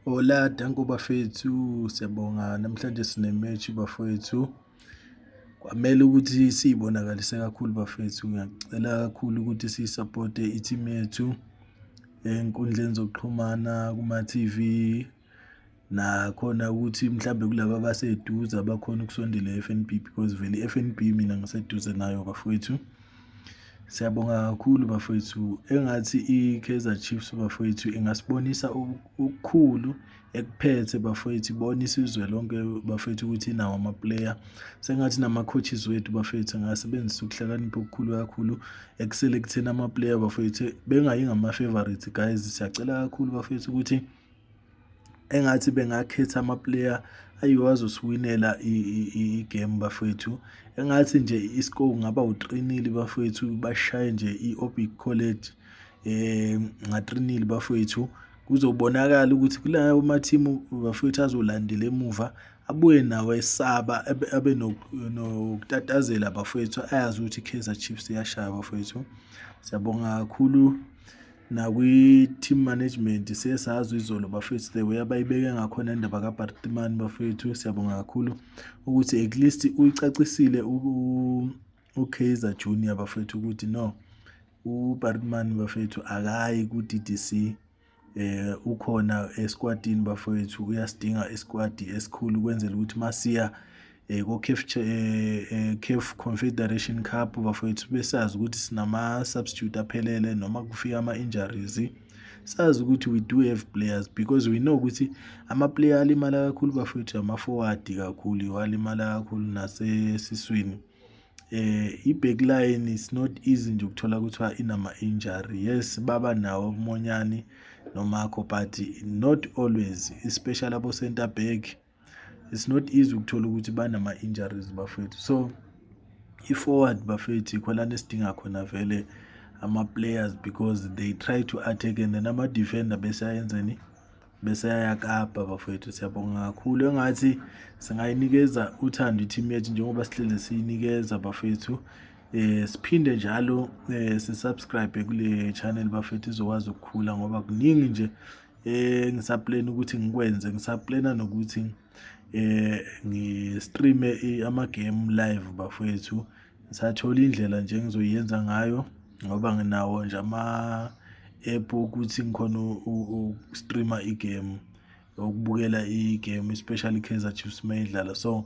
Hola, danko bafethu, siyabonga. Namhlanje sine-match bafethu. Kwamele ukuthi siyibonakalise kakhulu bafethu. Ngiyacela kakhulu ukuthi siyisapote i-team yethu ey'nkundleni zokuxhumana, kuma-TV, nakhona ukuthi mhlambe kulaba abaseduze abakhona ukusondela e-F_N_B because vele i-F_N_B mina ngiseduze nayo bafethu. Siyabonga kakhulu bafethu. Engathi i-Kaizer Chiefs bafethu ingasibonisa okukhulu ekuphethe bafethu, ibonise izwe lonke bafethu ukuthi inawo ama-player. Sengathi nama-coaches wethu bafethu angasebenzisa ukuhlakanipha okukhulu kakhulu eku-select-eni ama-player bafethu, bengayi ngama-favourite guys. Siyacela kakhulu bafethu ukuthi engathi bengakhetha ama-player ayiwo azosiwinela i-game bafethu. Engathi nje i-score kungaba u-3-0 bafethu, bashaye nje i-Obic College nga-3-0 bafethu. Kuzobonakala ukuthi kulawo mathimu bafethu azolandela emuva abuye nawo esaba abe nokutatazela bafethu, ayazi ukuthi i-Kaizer Chiefs iyashaya bafethu. Siyabonga kakhulu nakwi-team management, siyesazi izolo bafethu the way abayibeke ngakhona indaba kaBhartman bafethu. Siyabonga kakhulu ukuthi at least uyicacisile uKaizer Junior bafethu ukuthi no, uBhartman bafethu akayi ku-D_D_C, ukhona esquadini bafethu, uyasidinga isquad esikhulu ukwenzela ukuthi masiya CAF Confederation Cup bafethu besazi ukuthi sinama-substitute aphelele noma kufika ama-injuries, sazi ukuthi we do have players because we know ukuthi ama-player alimala kakhulu bafethu ama-forward kakhulu iwalimala kakhulu nasesiswini. I-backline is not easy nje ukuthola kuthiwa inama-injury. Yes, baba nawo uMonyani noMarco but not always, especially abo-center back. It's not easy ukuthola ukuthi banama-injuries bafethu. So i-forward bafethu ikho lana esidinga khona vele ama-players because they try to attack and then ama-defender besayenzeni, besayakapa bafethu. Siyabonga kakhulu. Engathi singayinikeza uthando i-team yethu njengoba sihlele siyinikeza bafethu. Siphinde njalo si-subscribe kule channel bafethu izokwazi ukukhula ngoba kuningi nje ngisaplena ukuthi ngikwenze. Ngisaplena nokuthi ngistreame ama-game live bafethu. Ngisathola indlela nje engizoyenza ngayo ngoba nginawo nje ama-app ukuthi ngikhona ukustreama igame, ukubukela igame especially i-Kaizer Chiefs mayidlala. So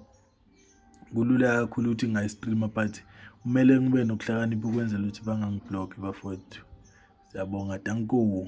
kulula kakhulu ukuthi ngingayistreama but kumele ngibe nokuhlakanipha ukwenzela ukuthi bangangibhlokhi bafowethu. Siyabonga, danko.